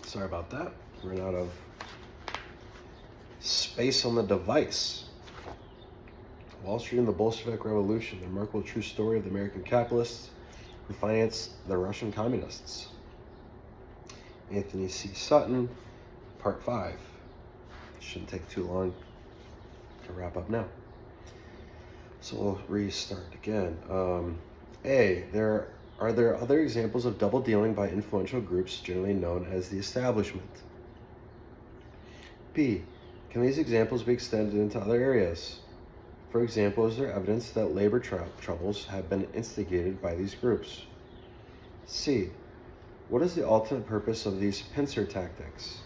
Sorry about that. Ran out of space on the device. Wall Street and the Bolshevik Revolution, the remarkable true story of the American capitalists who financed the Russian communists. Anthony C. Sutton, Part 5. Shouldn't take too long to wrap up now. So we'll restart again. Are there other examples of double dealing by influential groups generally known as the establishment? B. Can these examples be extended into other areas? For example, is there evidence that labor troubles have been instigated by these groups? C. What is the ultimate purpose of these pincer tactics?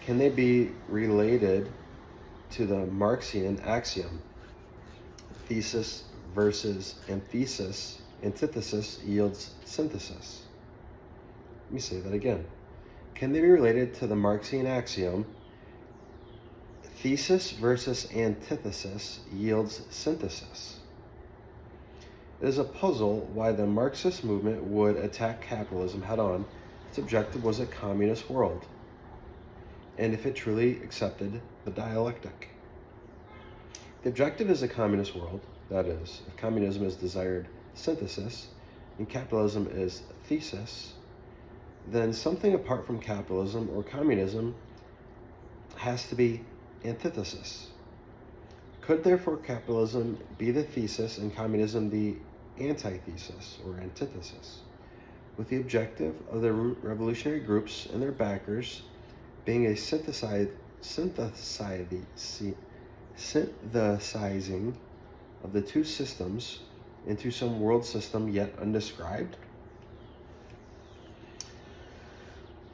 Can they be related to the Marxian axiom, thesis versus antithesis yields synthesis? Let me say that again. Can they be related to the Marxian axiom, thesis versus antithesis yields synthesis? It is a puzzle why the Marxist movement would attack capitalism head-on. Its objective was a communist world, and if it truly accepted the dialectic. The objective is a communist world, that is, if communism is desired synthesis and capitalism is thesis, then something apart from capitalism or communism has to be antithesis. Could therefore capitalism be the thesis and communism the antithesis or antithesis, with the objective of the revolutionary groups and their backers being a synthesizing of the two systems into some world system yet undescribed?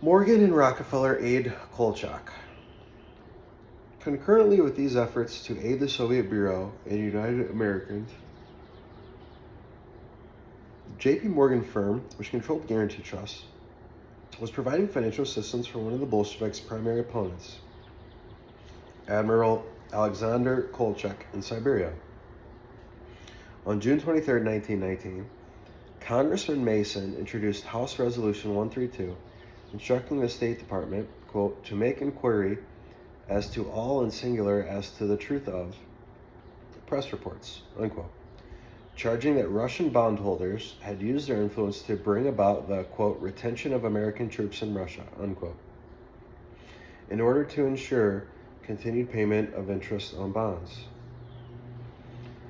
Morgan and Rockefeller aid Kolchak. Concurrently with these efforts to aid the Soviet Bureau and United Americans, the J.P. Morgan firm, which controlled guarantee trusts, was providing financial assistance for one of the Bolsheviks' primary opponents, Admiral Alexander Kolchak in Siberia. On June 23, 1919, Congressman Mason introduced House Resolution 132, instructing the State Department, quote, to make inquiry as to all and singular as to the truth of press reports, unquote, charging that Russian bondholders had used their influence to bring about the, quote, retention of American troops in Russia, unquote, in order to ensure continued payment of interest on bonds.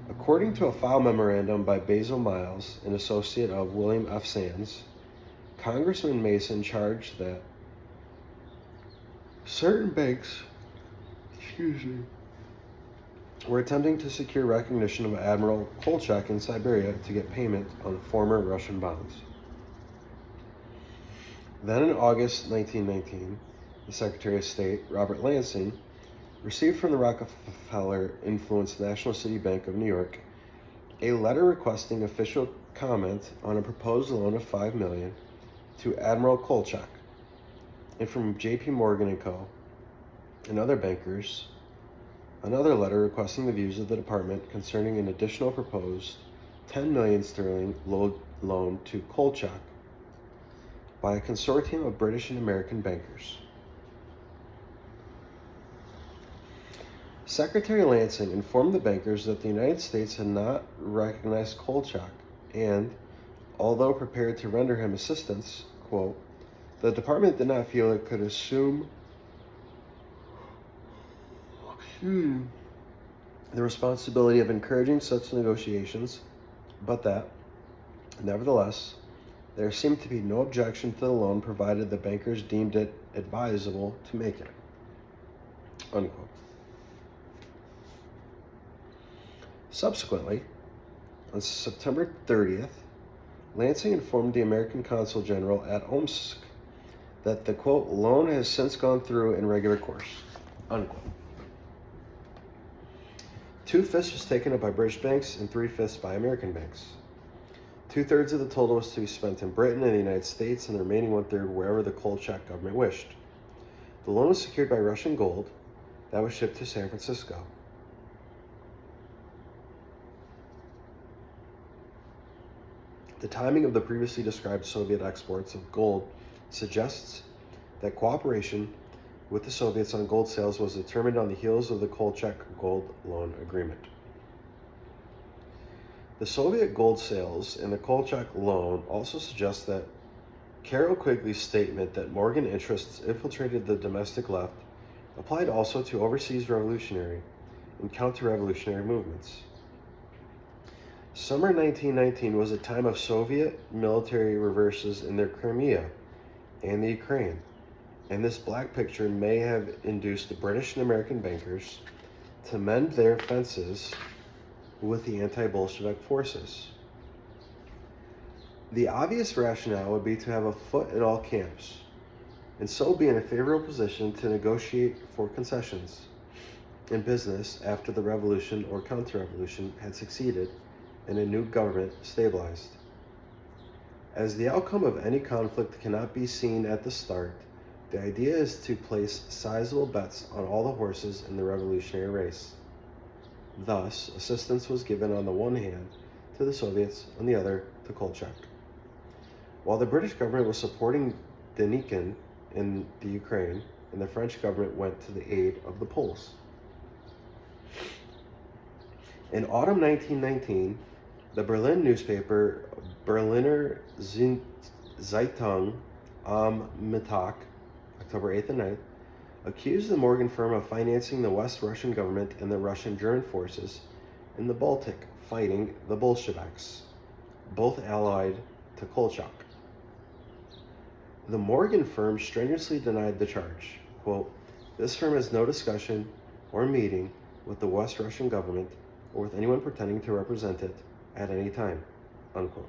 According to a file memorandum by Basil Miles, an associate of William F. Sands, Congressman Mason charged that certain banks, were attempting to secure recognition of Admiral Kolchak in Siberia to get payment on former Russian bonds. Then in August 1919, the Secretary of State, Robert Lansing, received from the Rockefeller-influenced National City Bank of New York a letter requesting official comment on a proposed loan of $5 million to Admiral Kolchak, and from J.P. Morgan & Co. and other bankers, another letter requesting the views of the department concerning an additional proposed 10 million sterling loan to Kolchak by a consortium of British and American bankers. Secretary Lansing informed the bankers that the United States had not recognized Kolchak and, although prepared to render him assistance, quote, the department did not feel it could assume the responsibility of encouraging such negotiations, but that, nevertheless, there seemed to be no objection to the loan provided the bankers deemed it advisable to make it, unquote. Subsequently, on September 30th, Lansing informed the American Consul General at Omsk that the, quote, loan has since gone through in regular course, unquote. 2/5 was taken up by British banks and 3/5 by American banks. 2/3 of the total was to be spent in Britain and the United States, and the remaining 1/3 wherever the Kolchak government wished. The loan was secured by Russian gold that was shipped to San Francisco. The timing of the previously described Soviet exports of gold suggests that cooperation with the Soviets on gold sales was determined on the heels of the Kolchak Gold Loan Agreement. The Soviet gold sales and the Kolchak loan also suggest that Carroll Quigley's statement that Morgan interests infiltrated the domestic left applied also to overseas revolutionary and counter-revolutionary movements. Summer 1919 was a time of Soviet military reverses in their Crimea and the Ukraine, and this black picture may have induced the British and American bankers to mend their fences with the anti-Bolshevik forces. The obvious rationale would be to have a foot in all camps, and so be in a favorable position to negotiate for concessions in business after the revolution or counter-revolution had succeeded and a new government stabilized. As the outcome of any conflict cannot be seen at the start, the idea is to place sizable bets on all the horses in the revolutionary race. Thus, assistance was given on the one hand to the Soviets, on the other to Kolchak. While the British government was supporting Denikin in the Ukraine, and the French government went to the aid of the Poles. In autumn 1919, the Berlin newspaper Berliner Zeitung am Mittag, October 8th and 9th, accused the Morgan firm of financing the West Russian government and the Russian-German forces in the Baltic fighting the Bolsheviks, both allied to Kolchak. The Morgan firm strenuously denied the charge. Quote, "This firm has no discussion or meeting with the West Russian government or with anyone pretending to represent it at any time," unquote.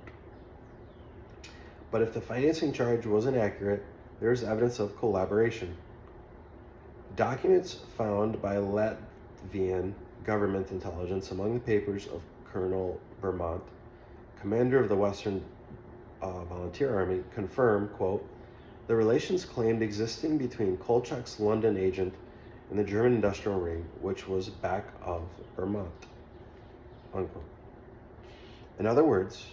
But if the financing charge was inaccurate, there is evidence of collaboration. Documents found by Latvian government intelligence among the papers of Colonel Vermont, commander of the Western Volunteer Army, confirm, quote, "the relations claimed existing between Kolchak's London agent and the German industrial ring, which was back of Vermont," unquote. In other words,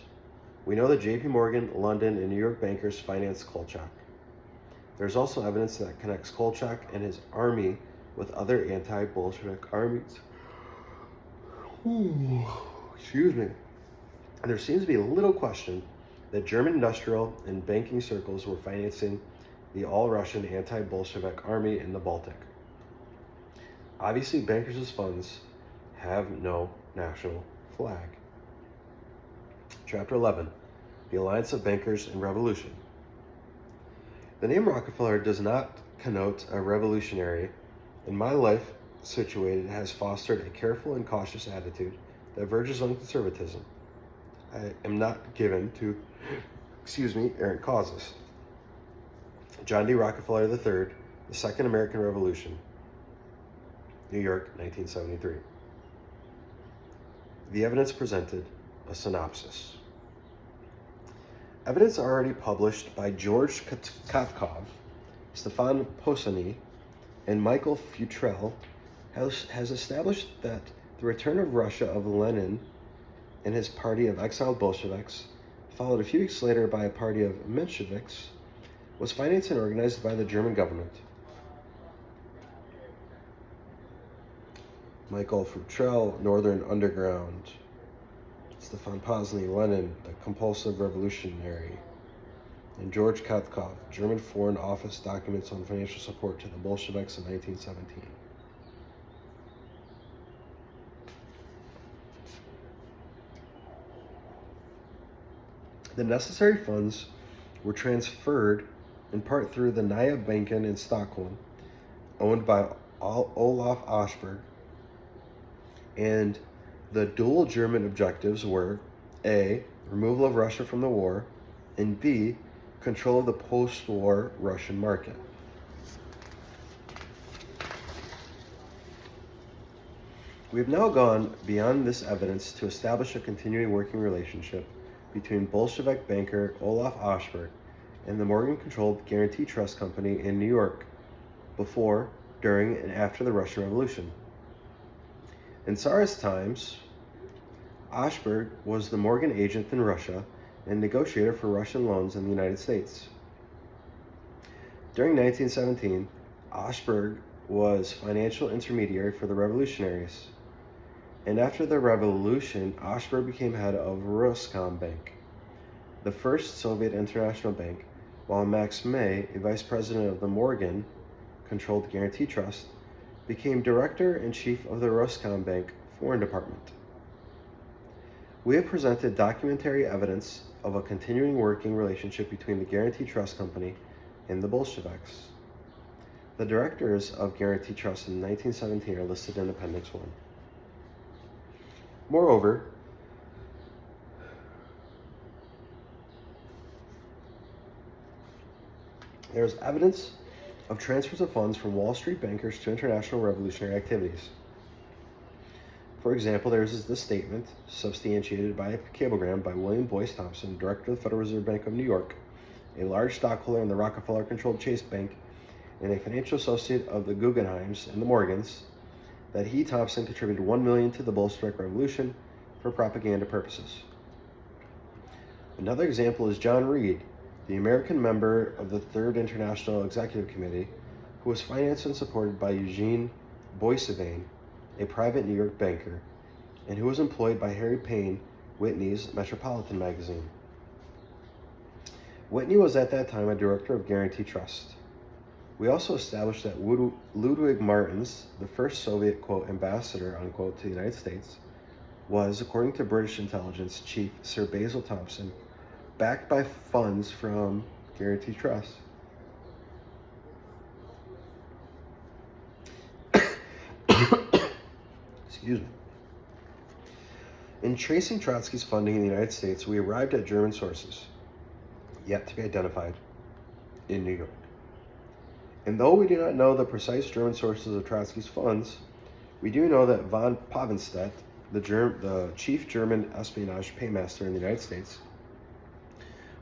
we know that J.P. Morgan, London, and New York bankers financed Kolchak. There's also evidence that connects Kolchak and his army with other anti-Bolshevik armies. Excuse me. And there seems to be little question that German industrial and banking circles were financing the all-Russian anti-Bolshevik army in the Baltic. Obviously, bankers' funds have no national flag. Chapter 11, the Alliance of Bankers and Revolution. The name Rockefeller does not connote a revolutionary, and my life situated has fostered a careful and cautious attitude that verges on conservatism. I am not given to, errant causes. John D. Rockefeller III, The Second American Revolution, New York, 1973. The evidence presented, a synopsis. Evidence already published by George Katkov, Stefan Posany, and Michael Futrell has established that the return of Russia of Lenin and his party of exiled Bolsheviks, followed a few weeks later by a party of Mensheviks, was financed and organized by the German government. Michael Futrell, Northern Underground. Stefan Posny, Lenin, the Compulsive Revolutionary. And George Katkov, German Foreign Office documents on financial support to the Bolsheviks in 1917. The necessary funds were transferred in part through the Nya Banken in Stockholm, owned by Olaf Aschberg, and the dual German objectives were A, removal of Russia from the war, and B, control of the post-war Russian market. We have now gone beyond this evidence to establish a continuing working relationship between Bolshevik banker Olaf Aschberg and the Morgan-controlled Guarantee Trust Company in New York before, during, and after the Russian Revolution. In Tsarist times, Aschberg was the Morgan agent in Russia and negotiator for Russian loans in the United States. During 1917, Oshberg was financial intermediary for the revolutionaries. And after the revolution, Oshberg became head of Roscombank, the first Soviet international bank, while Max May, a vice president of the Morgan-controlled Guarantee Trust, became director and chief of the Roscombank Foreign Department. We have presented documentary evidence of a continuing working relationship between the Guarantee Trust Company and the Bolsheviks. The directors of Guarantee Trust in 1917 are listed in Appendix 1. Moreover, there is evidence of transfers of funds from Wall Street bankers to international revolutionary activities. For example, there is this statement, substantiated by a cablegram by William Boyce Thompson, director of the Federal Reserve Bank of New York, a large stockholder in the Rockefeller-controlled Chase Bank, and a financial associate of the Guggenheims and the Morgans, that he, Thompson, contributed $1 million to the Bolshevik Revolution for propaganda purposes. Another example is John Reed, the American member of the Third International Executive Committee, who was financed and supported by Eugene Boissevin, a private New York banker, and who was employed by Harry Payne, Whitney's Metropolitan magazine. Whitney was at that time a director of Guarantee Trust. We also established that Ludwig Martens, the first Soviet, quote, ambassador, unquote, to the United States, was, according to British intelligence chief Sir Basil Thomson, backed by funds from Guarantee Trust. Excuse me. In tracing Trotsky's funding in the United States, we arrived at German sources, yet to be identified, in New York. And though we do not know the precise German sources of Trotsky's funds, we do know that von Pavenstet, the chief German espionage paymaster in the United States,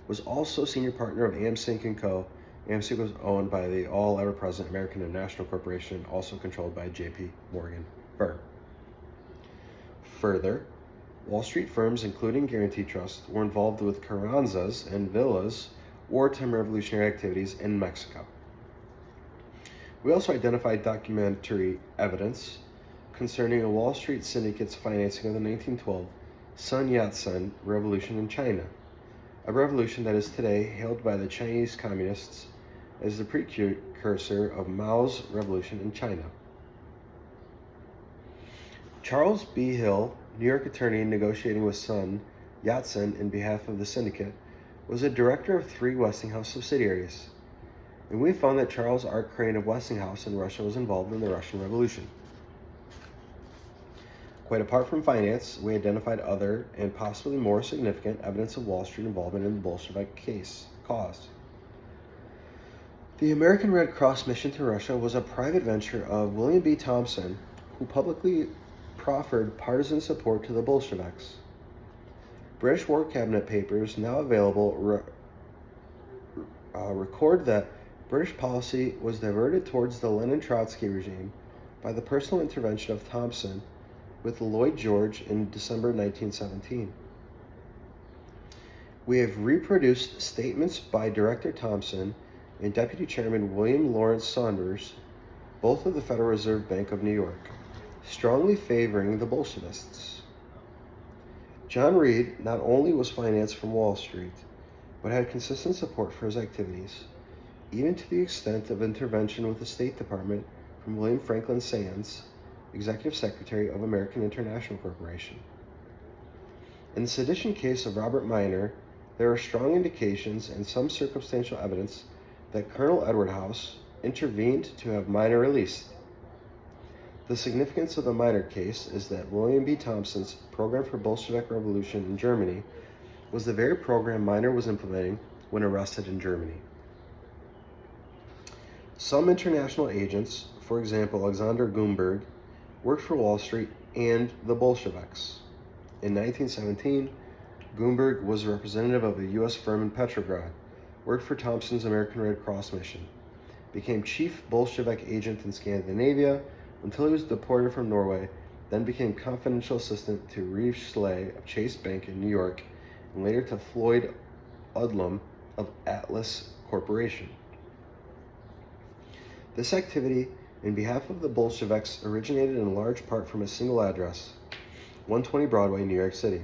was also senior partner of AMSINC & Co. AMSINC was owned by the all-ever-present American International Corporation, also controlled by J.P. Morgan firm. Further, Wall Street firms, including Guarantee Trust, were involved with Carranza's and Villa's wartime revolutionary activities in Mexico. We also identified documentary evidence concerning a Wall Street syndicate's financing of the 1912 Sun Yat-sen revolution in China, a revolution that is today hailed by the Chinese communists as the precursor of Mao's revolution in China. Charles B. Hill, New York attorney negotiating with Sun Yat-sen in behalf of the syndicate, was a director of 3 Westinghouse subsidiaries, and we found that Charles R. Crane of Westinghouse in Russia was involved in the Russian Revolution. Quite apart from finance, we identified other and possibly more significant evidence of Wall Street involvement in the Bolshevik cause. The American Red Cross mission to Russia was a private venture of William B. Thompson, who publicly proffered partisan support to the Bolsheviks. British War Cabinet papers, now available, record that British policy was diverted towards the Lenin-Trotsky regime by the personal intervention of Thompson with Lloyd George in December 1917. We have reproduced statements by Director Thompson and Deputy Chairman William Lawrence Saunders, both of the Federal Reserve Bank of New York, strongly favoring the Bolshevists. John Reed not only was financed from Wall Street, but had consistent support for his activities, even to the extent of intervention with the State Department from William Franklin Sands, Executive Secretary of American International Corporation. In the sedition case of Robert Minor, there are strong indications and some circumstantial evidence that Colonel Edward House intervened to have Minor released. The significance of the Minor case is that William B. Thompson's program for Bolshevik revolution in Germany was the very program Minor was implementing when arrested in Germany. Some international agents, for example Alexander Gumberg, worked for Wall Street and the Bolsheviks. In 1917, Gumberg was a representative of a U.S. firm in Petrograd, worked for Thompson's American Red Cross mission, became chief Bolshevik agent in Scandinavia until he was deported from Norway, then became confidential assistant to Reeve Schley of Chase Bank in New York, and later to Floyd Udlum of Atlas Corporation. This activity in behalf of the Bolsheviks originated in large part from a single address, 120 Broadway, New York City.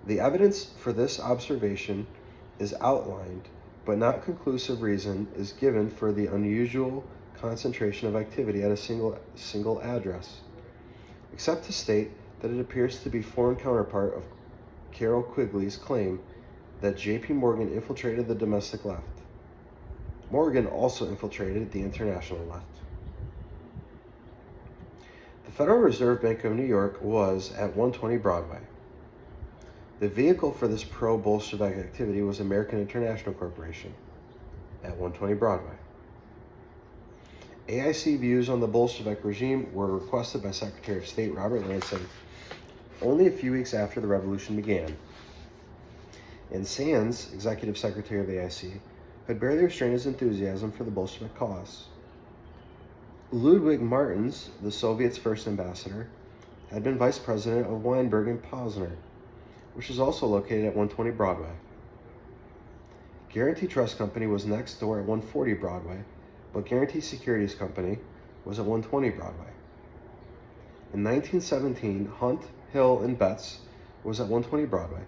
The evidence for this observation is outlined, but not conclusive reason is given for the unusual concentration of activity at a single address, except to state that it appears to be foreign counterpart of Carroll Quigley's claim that J.P. Morgan infiltrated the domestic left. Morgan also infiltrated the international left. The Federal Reserve Bank of New York was at 120 Broadway. The vehicle for this pro-Bolshevik activity was American International Corporation at 120 Broadway. AIC views on the Bolshevik regime were requested by Secretary of State Robert Lansing only a few weeks after the revolution began, and Sands, executive secretary of AIC, had barely restrained his enthusiasm for the Bolshevik cause. Ludwig Martens, the Soviet's first ambassador, had been vice president of Weinberg and Posner, which is also located at 120 Broadway. Guarantee Trust Company was next door at 140 Broadway, but Guarantee Securities Company was at 120 Broadway. In 1917, Hunt, Hill, and Betts was at 120 Broadway,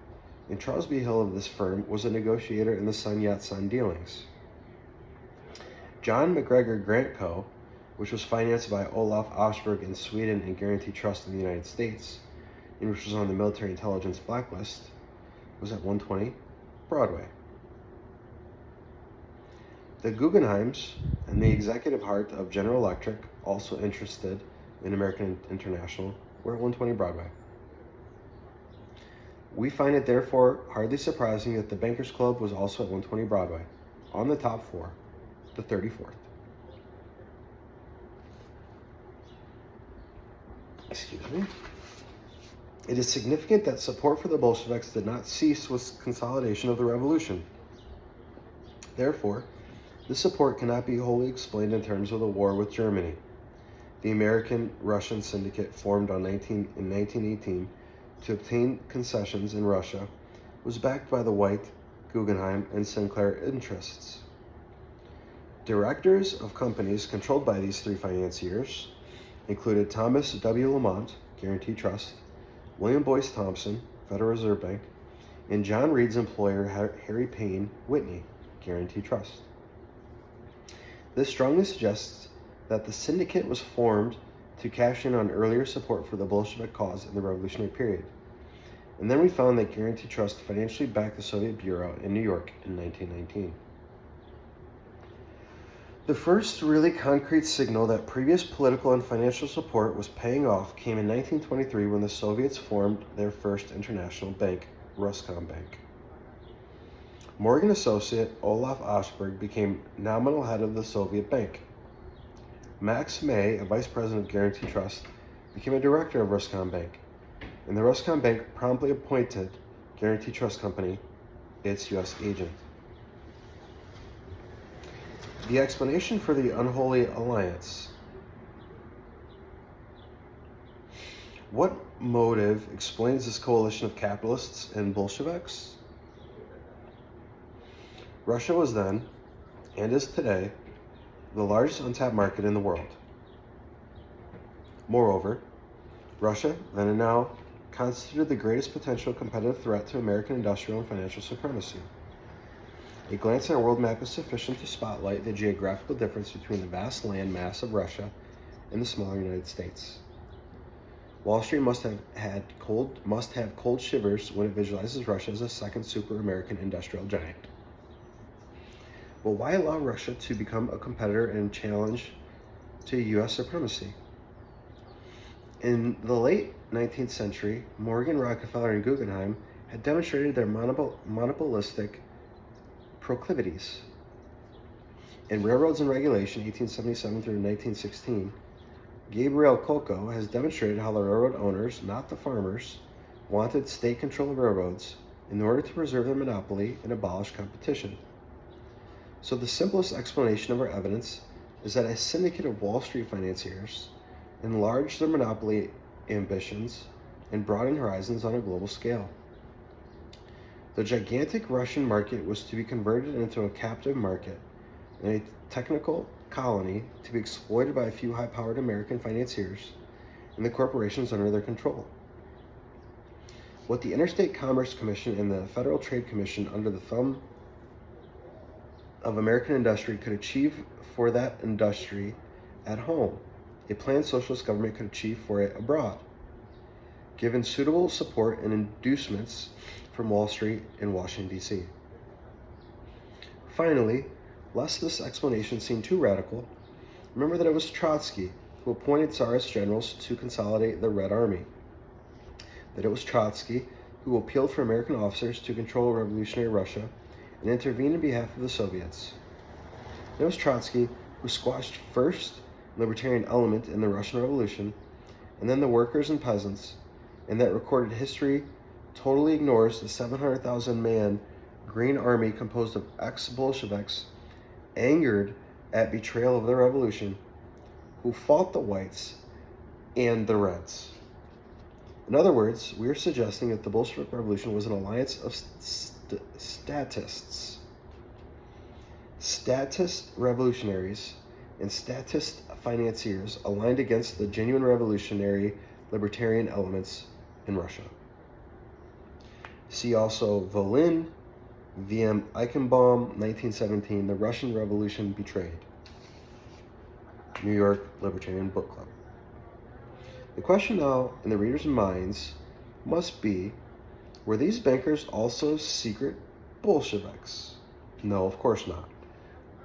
and Charles B. Hill of this firm was a negotiator in the Sun Yat-sen dealings. John McGregor Grant Co., which was financed by Olaf Oshberg in Sweden and Guarantee Trust in the United States, and which was on the military intelligence blacklist, was at 120 Broadway. The Guggenheims and the executive heart of General Electric, also interested in American International, were at 120 Broadway. We find it therefore hardly surprising that the Bankers Club was also at 120 Broadway, on the top floor, the 34th. Excuse me. It is significant that support for the Bolsheviks did not cease with consolidation of the revolution. Therefore, this support cannot be wholly explained in terms of the war with Germany. The American-Russian syndicate formed in 1918 to obtain concessions in Russia was backed by the White, Guggenheim, and Sinclair interests. Directors of companies controlled by these three financiers included Thomas W. Lamont, Guarantee Trust, William Boyce Thompson, Federal Reserve Bank, and John Reed's employer Harry Payne Whitney, Guarantee Trust. This strongly suggests that the syndicate was formed to cash in on earlier support for the Bolshevik cause in the Revolutionary period. And then we found that Guarantee Trust financially backed the Soviet Bureau in New York in 1919. The first really concrete signal that previous political and financial support was paying off came in 1923 when the Soviets formed their first international bank, Ruscombank. Morgan associate Olaf Oshberg became nominal head of the Soviet bank. Max May, a vice president of Guarantee Trust, became a director of Ruscombank, and the Ruscombank promptly appointed Guarantee Trust Company its U.S. agent. The explanation for the unholy alliance. What motive explains this coalition of capitalists and Bolsheviks? Russia was then, and is today, the largest untapped market in the world. Moreover, Russia, then and now, constituted the greatest potential competitive threat to American industrial and financial supremacy. A glance at our world map is sufficient to spotlight the geographical difference between the vast land mass of Russia and the smaller United States. Wall Street must have cold shivers when it visualizes Russia as a second super American industrial giant. But why allow Russia to become a competitor and challenge to U.S. supremacy? In the late 19th century, Morgan, Rockefeller, and Guggenheim had demonstrated their monopolistic proclivities. In Railroads and Regulation, 1877 through 1916, Gabriel Coco has demonstrated how the railroad owners, not the farmers, wanted state control of railroads in order to preserve their monopoly and abolish competition. So the simplest explanation of our evidence is that a syndicate of Wall Street financiers enlarged their monopoly ambitions and broadened horizons on a global scale. The gigantic Russian market was to be converted into a captive market and a technical colony to be exploited by a few high-powered American financiers and the corporations under their control. What the Interstate Commerce Commission and the Federal Trade Commission under the thumb of American industry could achieve for that industry at home, a planned socialist government could achieve for it abroad, given suitable support and inducements from Wall Street and Washington, D.C. Finally, lest this explanation seem too radical, remember that it was Trotsky who appointed Tsarist generals to consolidate the Red Army, that it was Trotsky who appealed for American officers to control revolutionary Russia and intervene in behalf of the Soviets. It was Trotsky who squashed first the libertarian element in the Russian Revolution, and then the workers and peasants, and that recorded history totally ignores the 700,000 man Green Army composed of ex-Bolsheviks angered at betrayal of the revolution, who fought the whites and the reds. In other words, we are suggesting that the Bolshevik Revolution was an alliance of statists, statist revolutionaries, and statist financiers aligned against the genuine revolutionary libertarian elements in Russia. See also Volin, V.M. Eichenbaum, 1917, The Russian Revolution Betrayed. New York Libertarian Book Club. The question now in the reader's minds must be, were these bankers also secret Bolsheviks? No, of course not.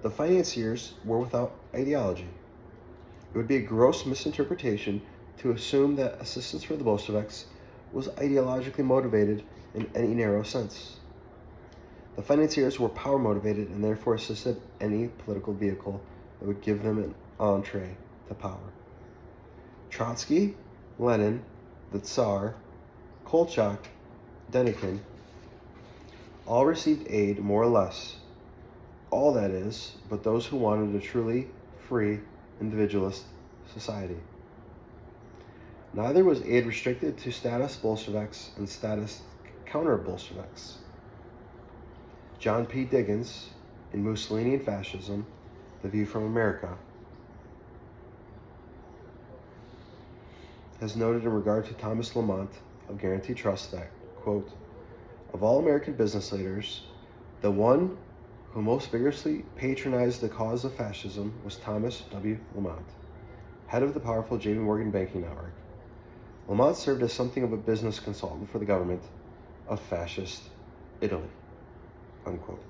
The financiers were without ideology. It would be a gross misinterpretation to assume that assistance for the Bolsheviks was ideologically motivated in any narrow sense. The financiers were power motivated and therefore assisted any political vehicle that would give them an entree to power. Trotsky, Lenin, the Tsar, Kolchak, Denikin all received aid more or less. All that is, but those who wanted a truly free individualist society. Neither was aid restricted to status Bolsheviks and status counter-Bolsheviks. John P. Diggins, in Mussolini and Fascism, The View from America, has noted in regard to Thomas Lamont of Guarantee Trust that, quote, of all American business leaders, the one who most vigorously patronized the cause of fascism was Thomas W. Lamont, head of the powerful J.P. Morgan banking network. Lamont served as something of a business consultant for the government of fascist Italy, unquote.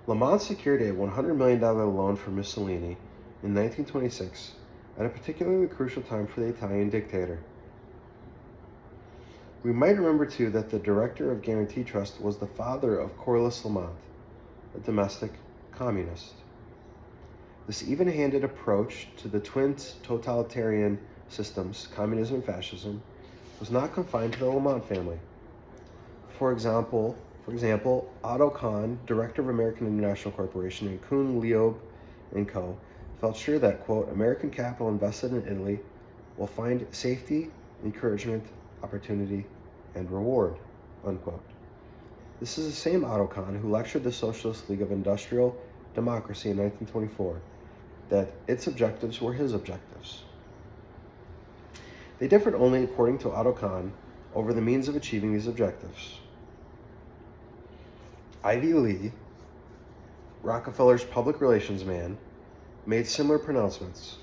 Lamont secured a $100 million loan for Mussolini in 1926 at a particularly crucial time for the Italian dictator. We might remember, too, that the director of Guarantee Trust was the father of Corliss Lamont, a domestic communist. This even-handed approach to the twin totalitarian systems, communism and fascism, was not confined to the Lamont family. For example, Otto Kahn, director of American International Corporation, and Kuhn, Loeb & Co. felt sure that, quote, American capital invested in Italy will find safety, encouragement, opportunity, and reward, unquote. This is the same Otto Kahn who lectured the Socialist League of Industrial Democracy in 1924 that its objectives were his objectives. They differed only, according to Otto Kahn, over the means of achieving these objectives. Ivy Lee, Rockefeller's public relations man, made similar pronouncements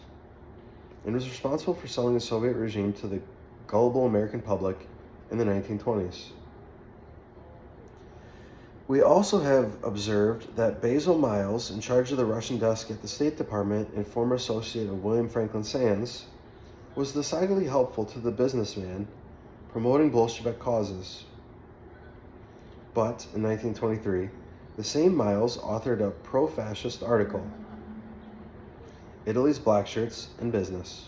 and was responsible for selling the Soviet regime to the gullible American public in the 1920s. We also have observed that Basil Miles, in charge of the Russian desk at the State Department and former associate of William Franklin Sands, was decidedly helpful to the businessman promoting Bolshevik causes. But in 1923, the same Miles authored a pro-fascist article, Italy's Black Shirts in Business.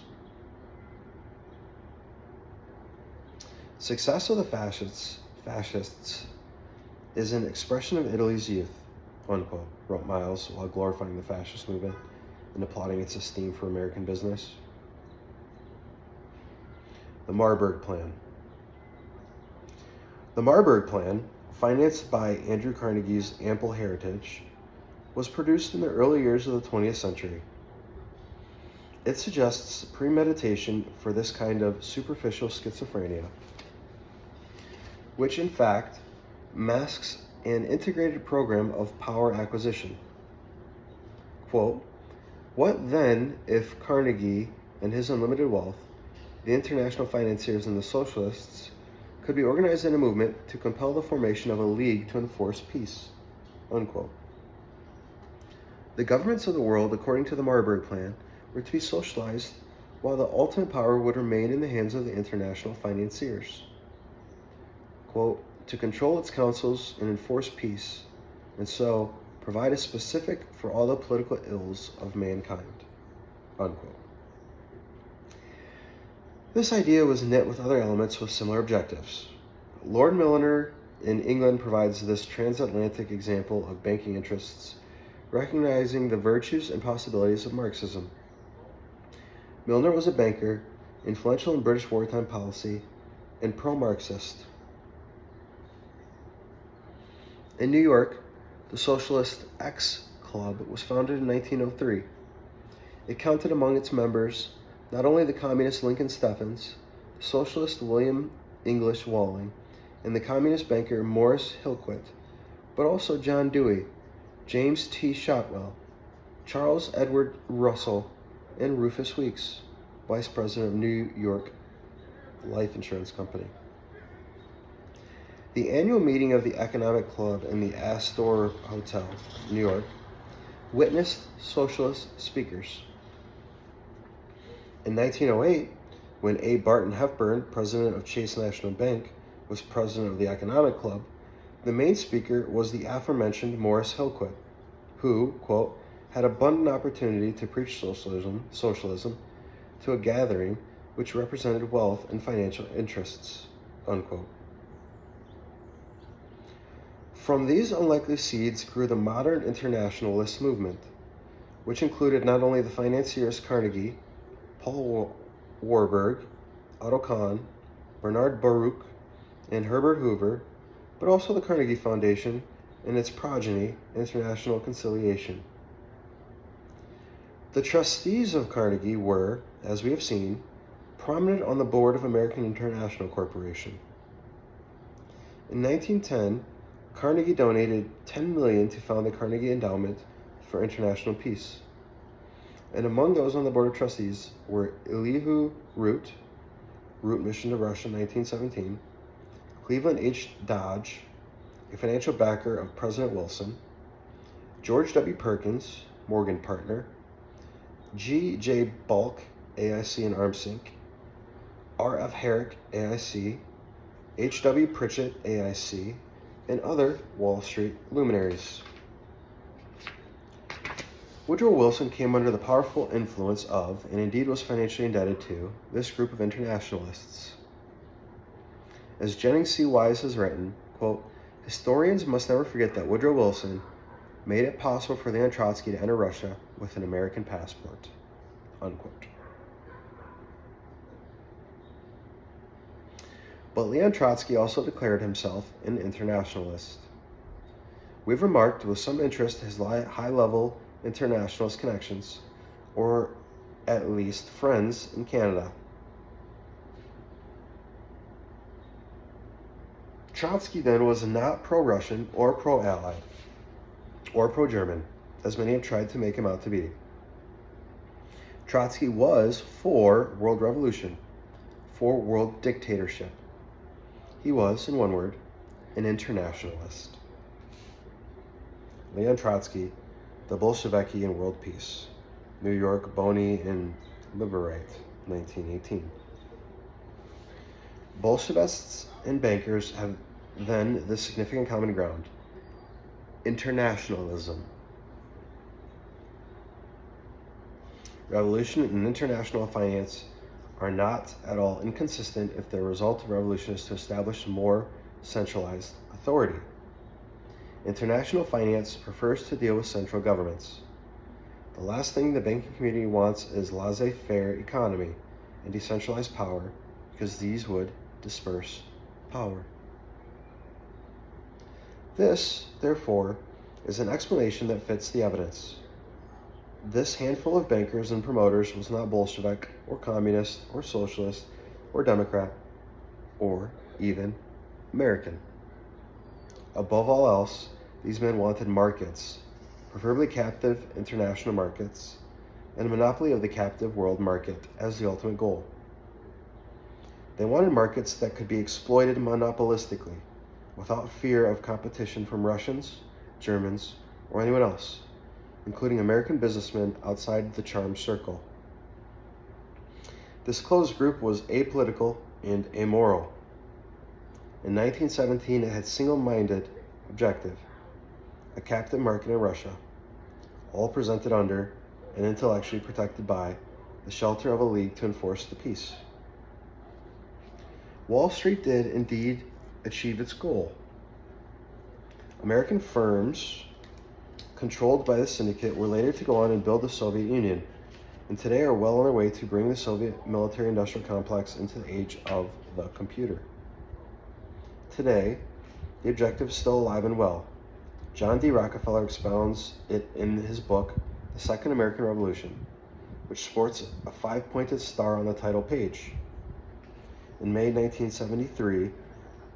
Success of the fascists is an expression of Italy's youth, unquote, wrote Miles while glorifying the fascist movement and applauding its esteem for American business. The Marburg Plan. The Marburg Plan, financed by Andrew Carnegie's ample heritage, was produced in the early years of the 20th century. It suggests premeditation for this kind of superficial schizophrenia, which in fact masks an integrated program of power acquisition. Quote, what then if Carnegie and his unlimited wealth, the international financiers and the socialists, could be organized in a movement to compel the formation of a league to enforce peace? Unquote. The governments of the world, according to the Marbury Plan, were to be socialized, while the ultimate power would remain in the hands of the international financiers. Quote, to control its councils and enforce peace, and so provide a specific for all the political ills of mankind. Unquote. This idea was knit with other elements with similar objectives. Lord Milner in England provides this transatlantic example of banking interests, recognizing the virtues and possibilities of Marxism. Milner was a banker, influential in British wartime policy, and pro-Marxist. In New York, the Socialist X Club was founded in 1903. It counted among its members not only the communist Lincoln Steffens, the socialist William English Walling, and the communist banker Morris Hillquit, but also John Dewey, James T. Shotwell, Charles Edward Russell, and Rufus Weeks, vice president of New York Life Insurance Company. The annual meeting of the Economic Club in the Astor Hotel, New York, witnessed socialist speakers. In 1908, when A. Barton Hepburn, president of Chase National Bank, was president of the Economic Club, the main speaker was the aforementioned Morris Hillquit, who, quote, had abundant opportunity to preach socialism to a gathering which represented wealth and financial interests, unquote. From these unlikely seeds grew the modern internationalist movement, which included not only the financiers Carnegie, Paul Warburg, Otto Kahn, Bernard Baruch, and Herbert Hoover, but also the Carnegie Foundation and its progeny, International Conciliation. The trustees of Carnegie were, as we have seen, prominent on the board of American International Corporation. In 1910, Carnegie donated $10 million to found the Carnegie Endowment for International Peace. And among those on the board of trustees were Elihu Root mission to Russia in 1917, Cleveland H. Dodge, a financial backer of President Wilson, George W. Perkins, Morgan partner, G. J. Bulk, AIC and ArmSync, R. F. Herrick, AIC, H. W. Pritchett, AIC, and other Wall Street luminaries. Woodrow Wilson came under the powerful influence of, and indeed was financially indebted to, this group of internationalists. As Jennings C. Wise has written, quote, historians must never forget that Woodrow Wilson made it possible for Leon Trotsky to enter Russia with an American passport, unquote. But Leon Trotsky also declared himself an internationalist. We've remarked with some interest his high-level internationalist connections, or at least friends in Canada. Trotsky then was not pro-Russian or pro-Allied or pro-German, as many have tried to make him out to be. Trotsky was for world revolution, for world dictatorship. He was, in one word, an internationalist. Leon Trotsky, The Bolsheviki and World Peace, New York, Boney and Liberate, 1918. Bolshevists and bankers have then this significant common ground: internationalism. Revolution and international finance are not at all inconsistent if the result of revolution is to establish more centralized authority. International finance prefers to deal with central governments. The last thing the banking community wants is laissez-faire economy and decentralized power, because these would disperse power. This, therefore, is an explanation that fits the evidence. This handful of bankers and promoters was not Bolshevik or communist or socialist or Democrat or even American. Above all else, these men wanted markets, preferably captive international markets, and a monopoly of the captive world market as the ultimate goal. They wanted markets that could be exploited monopolistically, without fear of competition from Russians, Germans, or anyone else, including American businessmen outside the charmed circle. This closed group was apolitical and amoral. In 1917, it had single-minded objective, a captive market in Russia, all presented under and intellectually protected by the shelter of a league to enforce the peace. Wall Street did indeed achieve its goal. American firms controlled by the syndicate were later to go on and build the Soviet Union, and today are well on their way to bring the Soviet military-industrial complex into the age of the computer. Today, the objective is still alive and well. John D. Rockefeller expounds it in his book, The Second American Revolution, which sports a 5-pointed star on the title page. In May 1973,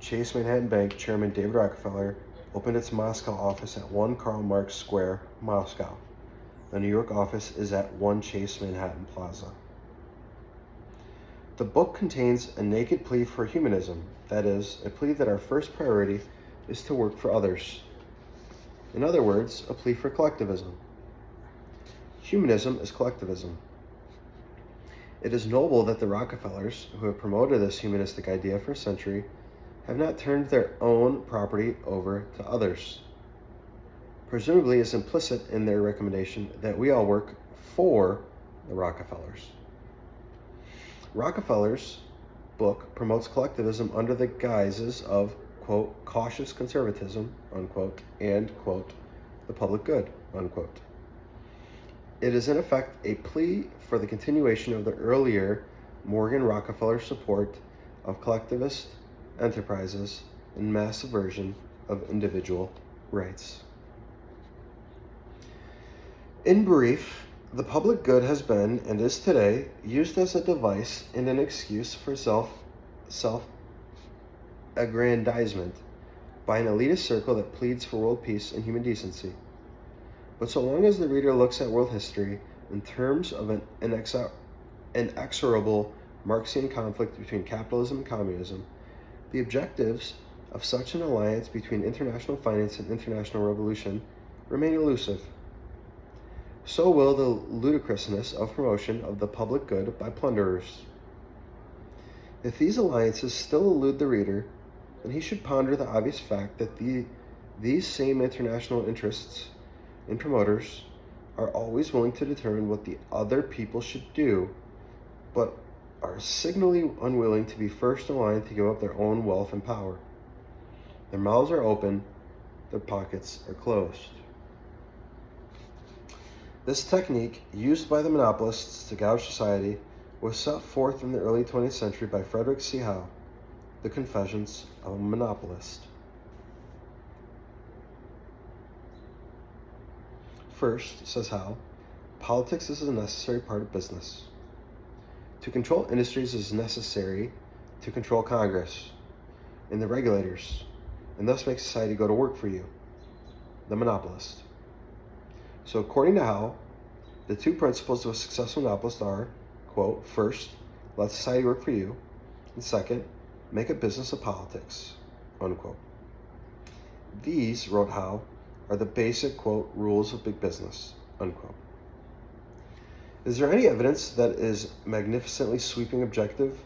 Chase Manhattan Bank chairman David Rockefeller opened its Moscow office at 1 Karl Marx Square, Moscow. The New York office is at 1 Chase Manhattan Plaza. The book contains a naked plea for humanism, that is, a plea that our first priority is to work for others. In other words, a plea for collectivism. Humanism is collectivism. It is noble that the Rockefellers, who have promoted this humanistic idea for a century, have not turned their own property over to others. Presumably, it's implicit in their recommendation that we all work for the Rockefellers. Rockefeller's book promotes collectivism under the guises of, quote, cautious conservatism, unquote, and, quote, the public good, unquote. It is in effect a plea for the continuation of the earlier Morgan Rockefeller support of collectivist enterprises and mass aversion of individual rights. In brief, the public good has been, and is today, used as a device and an excuse for self-aggrandizement by an elitist circle that pleads for world peace and human decency. But so long as the reader looks at world history in terms of an inexorable Marxian conflict between capitalism and communism, the objectives of such an alliance between international finance and international revolution remain elusive. So will the ludicrousness of promotion of the public good by plunderers. If these alliances still elude the reader, then he should ponder the obvious fact that these same international interests and promoters are always willing to determine what the other people should do, but are signally unwilling to be first in line to give up their own wealth and power. Their mouths are open, their pockets are closed. This technique, used by the monopolists to gouge society, was set forth in the early 20th century by Frederick C. Howe, The Confessions of a Monopolist. First, says Howe, politics is a necessary part of business. To control industries is necessary to control Congress and the regulators, and thus make society go to work for you, the monopolist. So according to Howe, the two principles of a successful monopolist are, quote, first, let society work for you, and second, make a business of politics, unquote. These, wrote Howe, are the basic, quote, rules of big business, unquote. Is there any evidence that his magnificently sweeping objective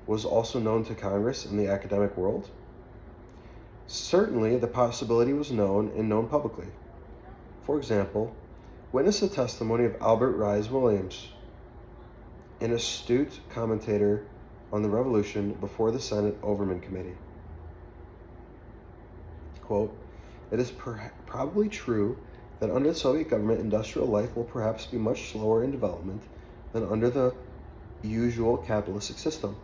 was also known to Congress and the academic world? Certainly, the possibility was known and known publicly. For example, witness the testimony of Albert Rise Williams, an astute commentator on the Revolution before the Senate Overman Committee. Quote, it is probably true that under the Soviet government, industrial life will perhaps be much slower in development than under the usual capitalistic system.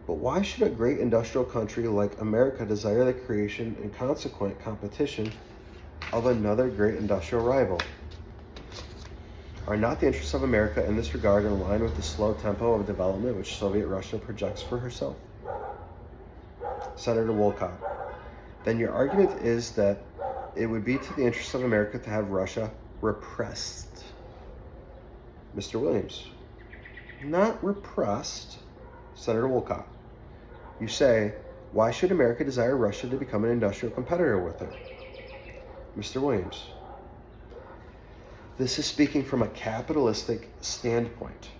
But why should a great industrial country like America desire the creation and consequent competition of another great industrial rival. Are not the interests of America in this regard in line with the slow tempo of development which Soviet Russia projects for herself? Senator Wolcott. Then your argument is that it would be to the interests of America to have Russia repressed. Mr. Williams. Not repressed. Senator Wolcott. You say, why should America desire Russia to become an industrial competitor with her? Mr. Williams. This is speaking from a capitalistic standpoint.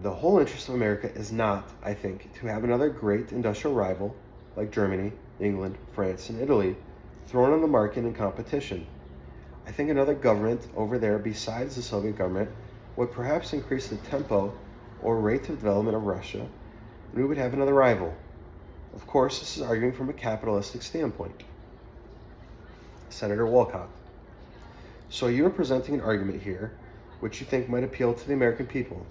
The whole interest of America is not, I think, to have another great industrial rival like Germany, England, France, and Italy thrown on the market in competition. I think another government over there besides the Soviet government would perhaps increase the tempo or rate of development of Russia, and we would have another rival. Of course, this is arguing from a capitalistic standpoint. Senator Wolcott. So you are presenting an argument here which you think might appeal to the American people.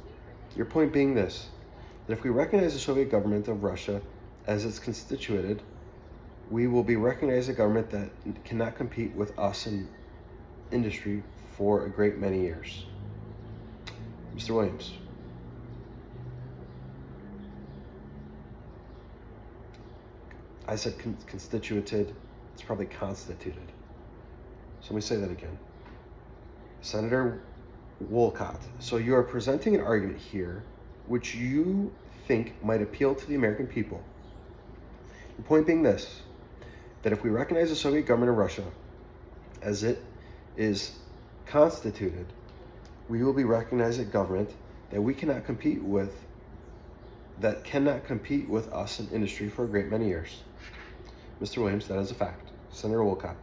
Your point being this, that if we recognize the Soviet government of Russia as it's constituted, we will be recognizing a government that cannot compete with us in industry for a great many years. Mr. Williams. I said constituted. It's probably constituted. So let me say that again. Senator Wolcott. So you are presenting an argument here which you think might appeal to the American people. The point being this, that if we recognize the Soviet government of Russia as it is constituted, we will be recognizing a government that we cannot compete with, that cannot compete with us in industry for a great many years. Mr. Williams, that is a fact. Senator Wolcott,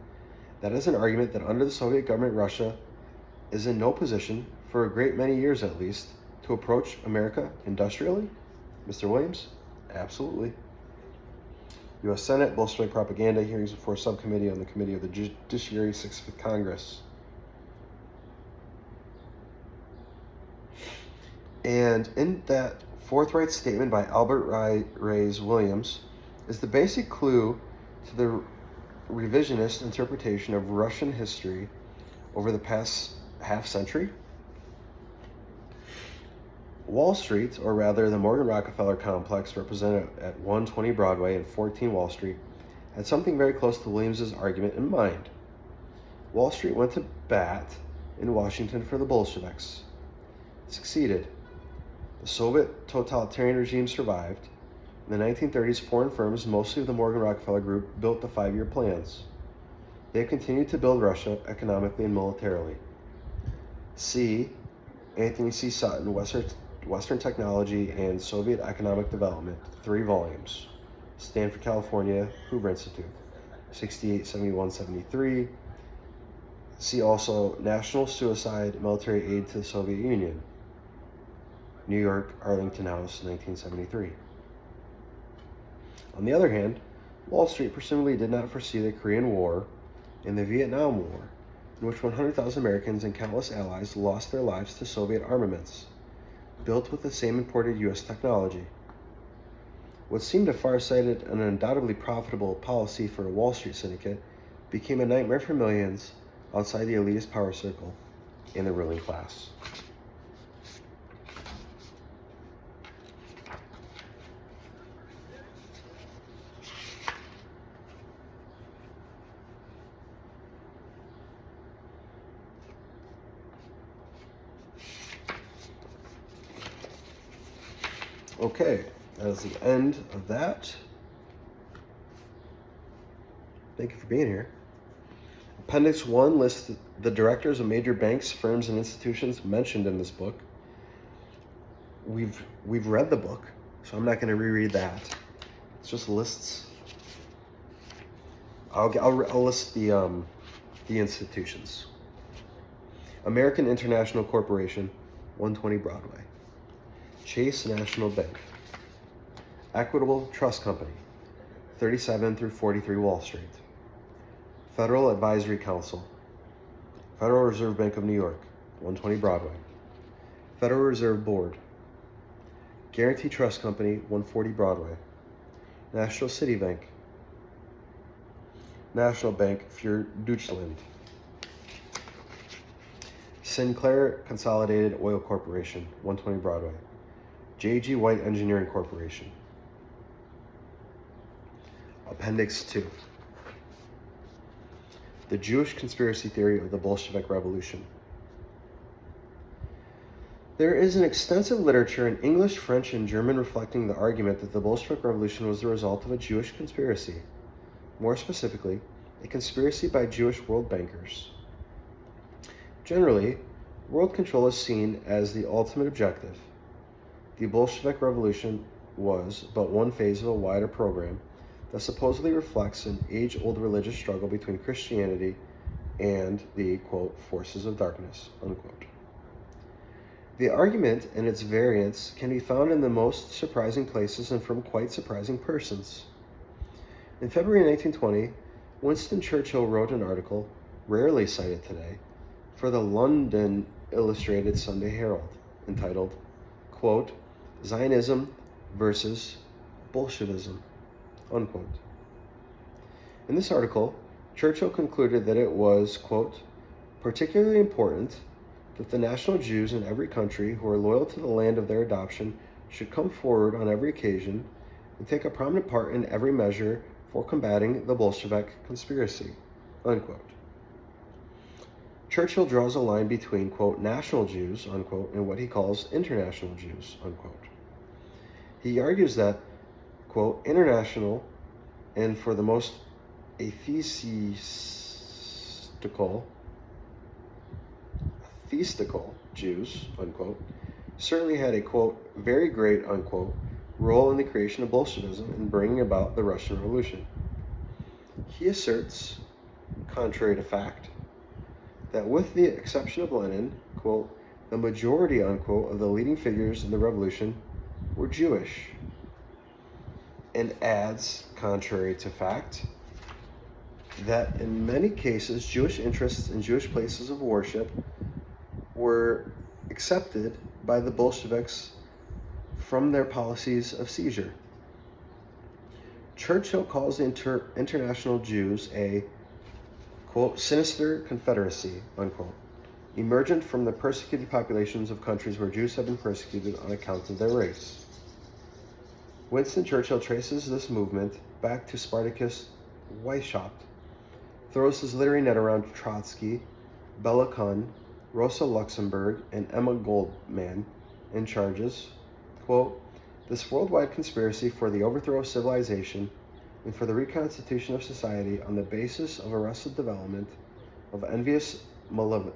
that is an argument that under the Soviet government, Russia is in no position, for a great many years at least, to approach America industrially? Mr. Williams, absolutely. U.S. Senate, Bolshevik propaganda, hearings before subcommittee on the Committee of the Judiciary, 65th Congress. And in that forthright statement by Albert Reyes Williams is the basic clue to the revisionist interpretation of Russian history over the past half century. Wall Street, or rather the Morgan Rockefeller complex represented at 120 Broadway and 14 Wall Street, had something very close to Williams's argument in mind. Wall Street went to bat in Washington for the Bolsheviks. It succeeded. The Soviet totalitarian regime survived. In the 1930s, foreign firms, mostly of the Morgan Rockefeller Group, built the 5-year plans. They have continued to build Russia economically and militarily. See Anthony C. Sutton, Western Technology and Soviet Economic Development, 3 volumes. Stanford, California, Hoover Institute, 68, 71, 73. See also National Suicide, Military Aid to the Soviet Union, New York, Arlington House, 1973. On the other hand, Wall Street presumably did not foresee the Korean War and the Vietnam War, in which 100,000 Americans and countless allies lost their lives to Soviet armaments, built with the same imported U.S. technology. What seemed a far-sighted and undoubtedly profitable policy for a Wall Street syndicate became a nightmare for millions outside the elitist power circle and the ruling class. Okay, that is the end of that. Thank you for being here. Appendix 1 lists the directors of major banks, firms, and institutions mentioned in this book. We've read the book, so I'm not going to reread that. It's just lists. I'll list the institutions. American International Corporation, 120 Broadway. Chase National Bank. Equitable Trust Company, 37 through 43 Wall Street. Federal Advisory Council. Federal Reserve Bank of New York, 120 Broadway. Federal Reserve Board. Guarantee Trust Company, 140 Broadway. National City Bank. National Bank für Deutschland, Sinclair Consolidated Oil Corporation, 120 Broadway. J.G. White Engineering Corporation. Appendix 2. The Jewish Conspiracy Theory of the Bolshevik Revolution. There is an extensive literature in English, French, and German reflecting the argument that the Bolshevik Revolution was the result of a Jewish conspiracy. More specifically, a conspiracy by Jewish world bankers. Generally, world control is seen as the ultimate objective. The Bolshevik Revolution was but one phase of a wider program that supposedly reflects an age-old religious struggle between Christianity and the, quote, forces of darkness, unquote. The argument and its variants can be found in the most surprising places and from quite surprising persons. In February 1920, Winston Churchill wrote an article, rarely cited today, for the London Illustrated Sunday Herald, entitled, quote, Zionism versus Bolshevism, unquote. In this article, Churchill concluded that it was, quote, particularly important that the national Jews in every country who are loyal to the land of their adoption should come forward on every occasion and take a prominent part in every measure for combating the Bolshevik conspiracy, unquote. Churchill draws a line between, quote, national Jews, unquote, and what he calls international Jews, unquote. He argues that, quote, international and for the most atheistical Jews, unquote, certainly had a, quote, very great, unquote, role in the creation of Bolshevism and bringing about the Russian Revolution. He asserts, contrary to fact, that with the exception of Lenin, quote, the majority, unquote, of the leading figures in the revolution were Jewish, and adds, contrary to fact, that in many cases Jewish interests and Jewish places of worship were accepted by the Bolsheviks from their policies of seizure. Churchill calls the international Jews a, quote, sinister confederacy, unquote, emergent from the persecuted populations of countries where Jews have been persecuted on account of their race. Winston Churchill traces this movement back to Spartacus Weishaupt, throws his literary net around Trotsky, Bela Kun, Rosa Luxemburg, and Emma Goldman, and charges, quote, this worldwide conspiracy for the overthrow of civilization and for the reconstitution of society on the basis of arrested development, of envious malevolence,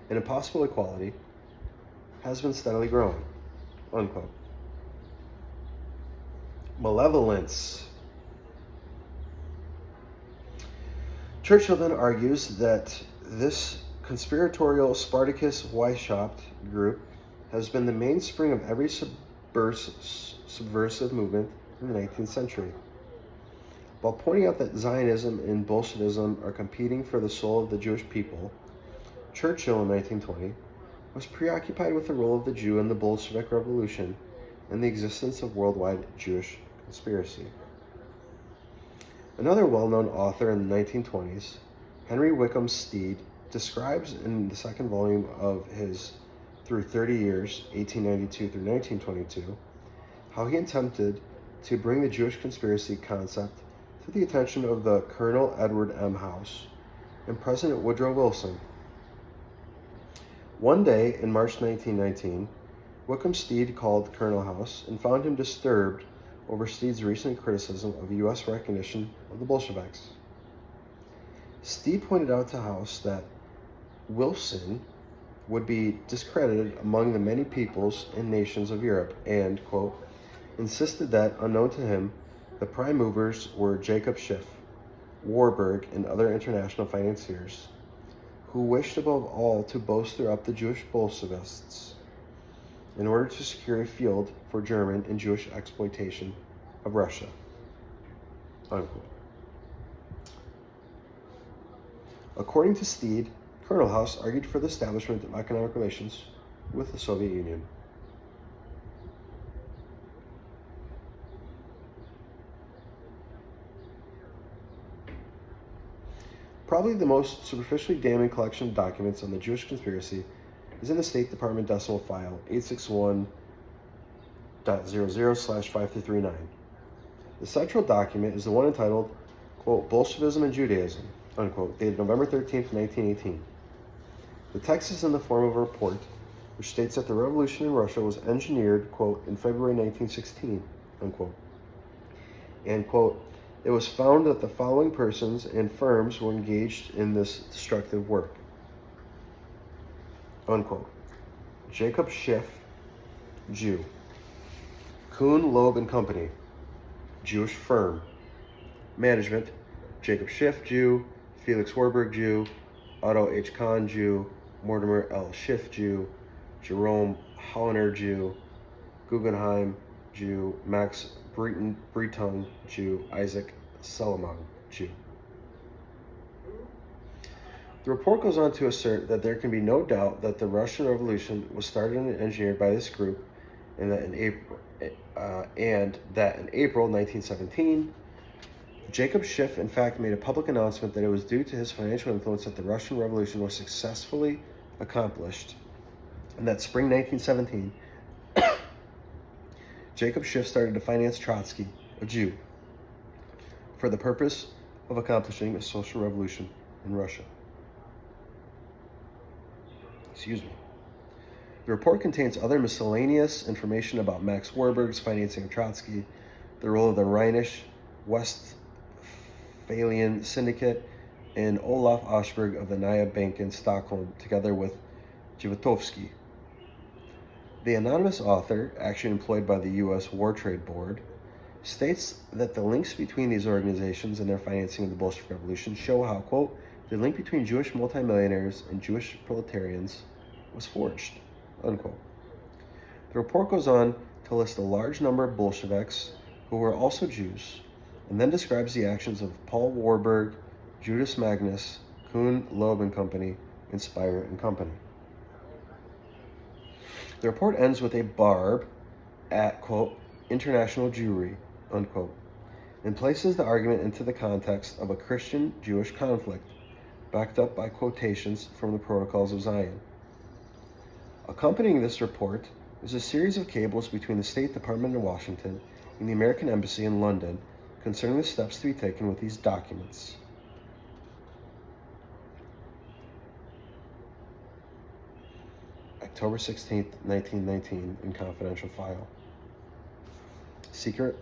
and impossible equality, has been steadily growing, unquote. Malevolence. Churchill then argues that this conspiratorial Spartacus Weishaupt group has been the mainspring of every subversive movement in the 19th century. While pointing out that Zionism and Bolshevism are competing for the soul of the Jewish people, Churchill in 1920 was preoccupied with the role of the Jew in the Bolshevik Revolution and the existence of worldwide Jewish conspiracy. Another well-known author in the 1920s, Henry Wickham Steed, describes in the second volume of his Through 30 Years, 1892 through 1922, how he attempted to bring the Jewish conspiracy concept to the attention of the Colonel Edward M. House and President Woodrow Wilson. One day in March 1919, Wickham Steed called Colonel House and found him disturbed over Steed's recent criticism of U.S. recognition of the Bolsheviks. Steed pointed out to House that Wilson would be discredited among the many peoples and nations of Europe and, quote, insisted that, unknown to him, the prime movers were Jacob Schiff, Warburg, and other international financiers, who wished above all to bolster up the Jewish Bolshevists in order to secure a field for German and Jewish exploitation of Russia, unquote. According to Steed, Colonel House argued for the establishment of economic relations with the Soviet Union. Probably the most superficially damning collection of documents on the Jewish conspiracy is in the State Department decimal file 861.00/5339. The central document is the one entitled, quote, Bolshevism and Judaism, unquote, dated November 13th, 1918. The text is in the form of a report which states that the revolution in Russia was engineered, quote, in February 1916, unquote. And, quote, it was found that the following persons and firms were engaged in this destructive work, unquote. Jacob Schiff, Jew. Kuhn, Loeb and Company, Jewish firm. Management, Jacob Schiff, Jew. Felix Warburg, Jew. Otto H. Kahn, Jew. Mortimer L. Schiff, Jew. Jerome Hauner, Jew. Guggenheim, Jew. Max Breton, Jew. Isaac Salomon, Jew. The report goes on to assert that there can be no doubt that the Russian Revolution was started and engineered by this group, and that in April 1917, Jacob Schiff in fact made a public announcement that it was due to his financial influence that the Russian Revolution was successfully accomplished, and that spring 1917, Jacob Schiff started to finance Trotsky, a Jew, for the purpose of accomplishing a social revolution in Russia. Excuse me. The report contains other miscellaneous information about Max Warburg's financing of Trotsky, the role of the Rhenish Westphalian Syndicate, and Olaf Ashberg of the Nya Bank in Stockholm, together with Jawotovsky. The anonymous author, actually employed by the U.S. War Trade Board, states that the links between these organizations and their financing of the Bolshevik Revolution show how, quote, the link between Jewish multimillionaires and Jewish proletarians was forged, unquote. The report goes on to list a large number of Bolsheviks who were also Jews, and then describes the actions of Paul Warburg, Judas Magnus, Kuhn, Loeb and Company, and Speyer and Company. The report ends with a barb at, quote, international Jewry, unquote, and places the argument into the context of a Christian-Jewish conflict, backed up by quotations from the Protocols of Zion. Accompanying this report is a series of cables between the State Department in Washington and the American Embassy in London concerning the steps to be taken with these documents. October 16th, 1919, in confidential file. Secret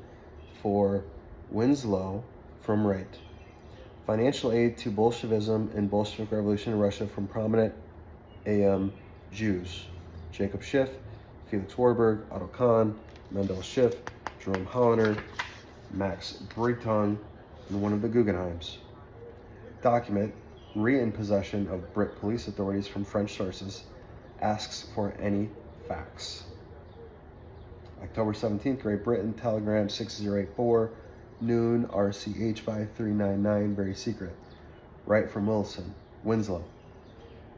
for Winslow from Wright. Financial aid to Bolshevism and Bolshevik Revolution in Russia from prominent AM Jews. Jacob Schiff, Felix Warburg, Otto Kahn, Mendel Schiff, Jerome Hauner, Max Breton, and one of the Guggenheims. Document, in possession of Brit police authorities from French sources, asks for any facts. October 17th, Great Britain, telegram 6084, noon, RCH 5399, very secret. Right from Winslow.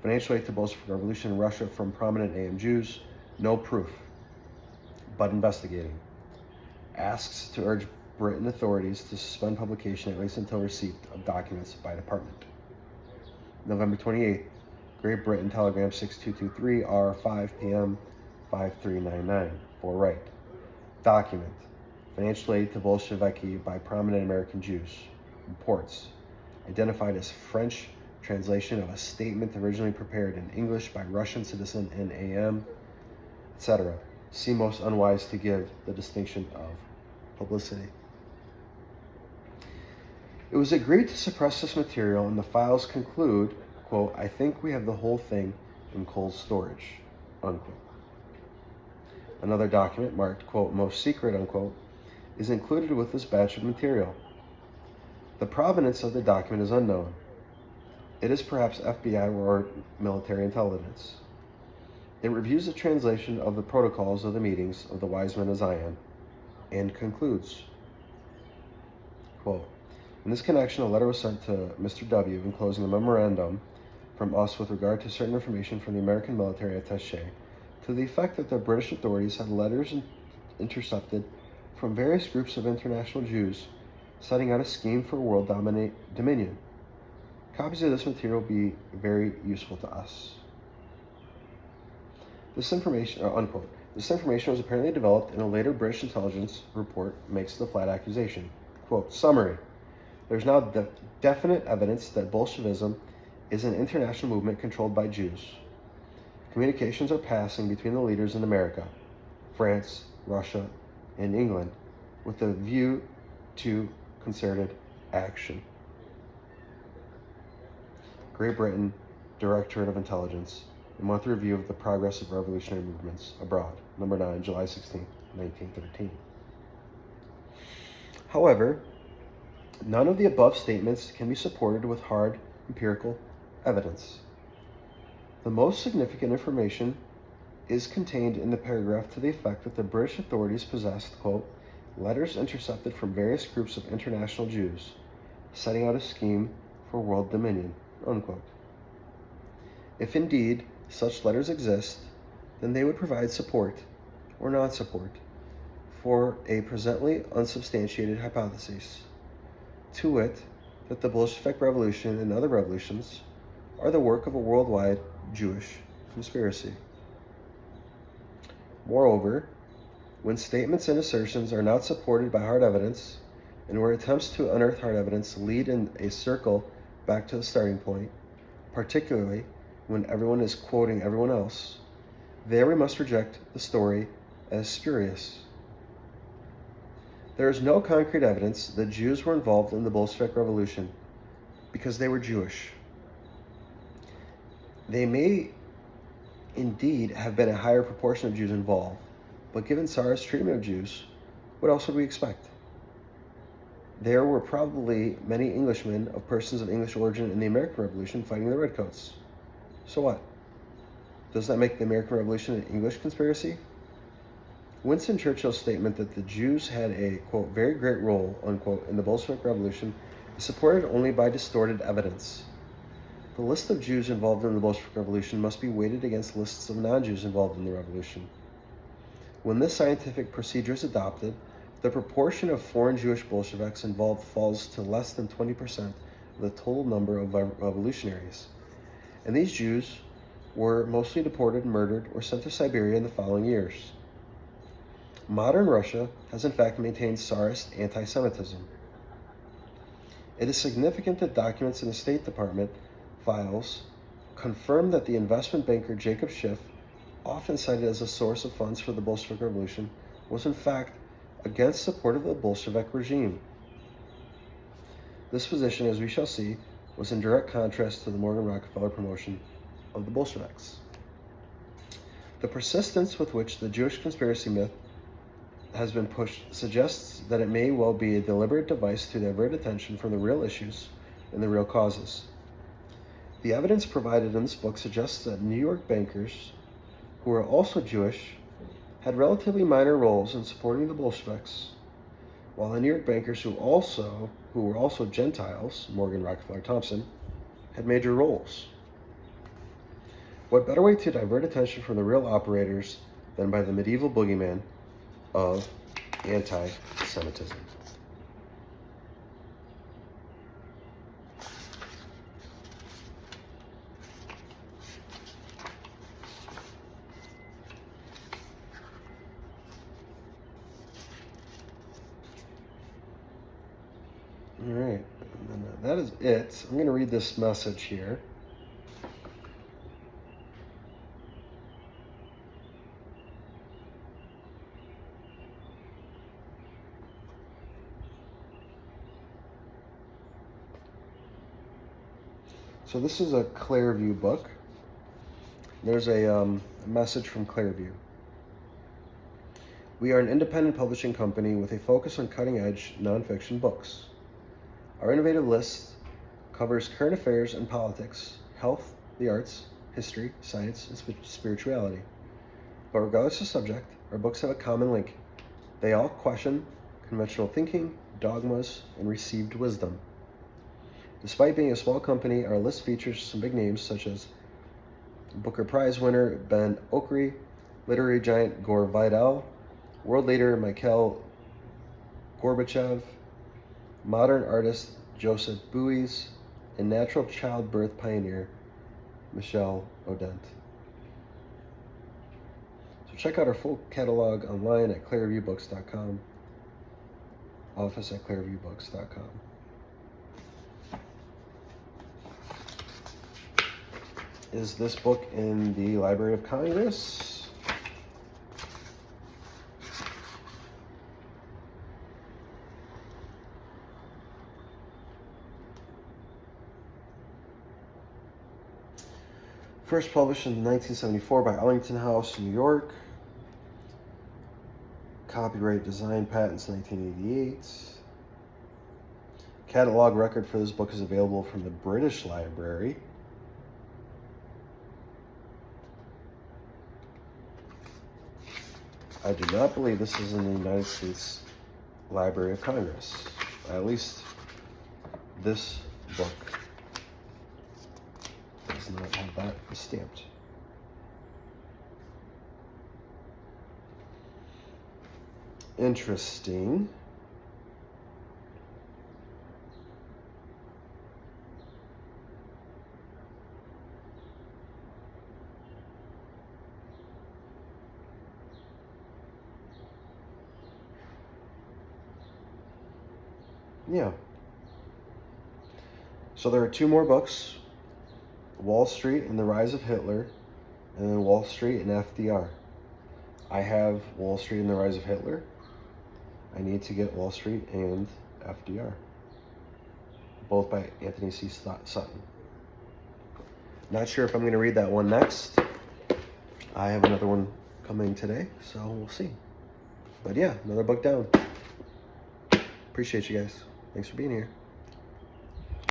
Financial aid to Bolshevik Revolution in Russia from prominent AM Jews, no proof, but investigating. Asks to urge Britain authorities to suspend publication at least until receipt of documents by department. November 28th, Great Britain, telegram 6223, R 5 p.m. 5399, for Wright. Document, financial aid to Bolsheviki by prominent American Jews. Reports, identified as French translation of a statement originally prepared in English by Russian citizen in AM, etc. See most unwise to give the distinction of publicity. It was agreed to suppress this material, and the files conclude, quote, I think we have the whole thing in cold storage, unquote. Another document marked, quote, most secret, unquote, is included with this batch of material. The provenance of the document is unknown. It is perhaps FBI or military intelligence. It reviews the translation of the protocols of the meetings of the wise men of Zion and concludes, quote, in this connection, a letter was sent to Mr. W. enclosing a memorandum from us with regard to certain information from the American military attaché to the effect that the British authorities had letters intercepted from various groups of international Jews setting out a scheme for world dominion. Copies of this material will be very useful to us. This information, unquote, this information was apparently developed in a later British intelligence report, makes the flat accusation. Quote, summary. There's now definite evidence that Bolshevism is an international movement controlled by Jews. Communications are passing between the leaders in America, France, Russia, and England with a view to concerted action. Great Britain, Directorate of Intelligence, a monthly review of the progress of revolutionary movements abroad, number 9, July 16, 1913. However, none of the above statements can be supported with hard empirical evidence. The most significant information is contained in the paragraph to the effect that the British authorities possessed, quote, letters intercepted from various groups of international Jews, setting out a scheme for world dominion, unquote. If indeed such letters exist, then they would provide support or non-support for a presently unsubstantiated hypothesis, to wit, that the Bolshevik Revolution and other revolutions are the work of a worldwide Jewish conspiracy. Moreover, when statements and assertions are not supported by hard evidence, and where attempts to unearth hard evidence lead in a circle back to the starting point, particularly when everyone is quoting everyone else, there we must reject the story as spurious. There is no concrete evidence that Jews were involved in the Bolshevik Revolution because they were Jewish. They may indeed have been a higher proportion of Jews involved, but given Tsar's treatment of Jews, what else would we expect? There were probably many Englishmen of persons of English origin in the American Revolution fighting the Redcoats. So what? Does that make the American Revolution an English conspiracy? Winston Churchill's statement that the Jews had a, quote, very great role, unquote, in the Bolshevik Revolution is supported only by distorted evidence. The list of Jews involved in the Bolshevik Revolution must be weighted against lists of non-Jews involved in the revolution. When this scientific procedure is adopted, the proportion of foreign Jewish Bolsheviks involved falls to less than 20% of the total number of revolutionaries. And these Jews were mostly deported, murdered, or sent to Siberia in the following years. Modern Russia has in fact maintained Tsarist anti-Semitism. It is significant that documents in the State Department files confirm that the investment banker Jacob Schiff, often cited as a source of funds for the Bolshevik Revolution, was in fact against support of the Bolshevik regime. This position, as we shall see, was in direct contrast to the Morgan Rockefeller promotion of the Bolsheviks. The persistence with which the Jewish conspiracy myth has been pushed suggests that it may well be a deliberate device to divert attention from the real issues and the real causes. The evidence provided in this book suggests that New York bankers, who are also Jewish, had relatively minor roles in supporting the Bolsheviks, while the New York bankers who were also Gentiles, Morgan, Rockefeller, Thompson, had major roles. What better way to divert attention from the real operators than by the medieval boogeyman of anti-Semitism? All right, and that is it. I'm going to read this message here. So this is a Clearview book. There's a message from Clearview. We are an independent publishing company with a focus on cutting-edge nonfiction books. Our innovative list covers current affairs and politics, health, the arts, history, science, and spirituality. But regardless of subject, our books have a common link. They all question conventional thinking, dogmas, and received wisdom. Despite being a small company, our list features some big names such as Booker Prize winner Ben Okri, literary giant Gore Vidal, world leader Mikhail Gorbachev, modern artist Joseph Beuys, and natural childbirth pioneer, Michelle Odent. So check out our full catalog online at clearviewbooks.com, office at clearviewbooks.com. Is this book in the Library of Congress? First published in 1974 by Ellington House, New York. Copyright design patents 1988. Catalog record for this book is available from the British Library. I do not believe this is in the United States Library of Congress. At least this book does not have that stamped. Interesting. Yeah. So there are two more books, Wall Street and the Rise of Hitler, and then Wall Street and FDR. I have Wall Street and the Rise of Hitler. I need to get Wall Street and FDR, both by Anthony C. Sutton. Not sure if I'm going to read that one next. I have another one coming today, so we'll see. But yeah, another book down. Appreciate you guys. Thanks for being here.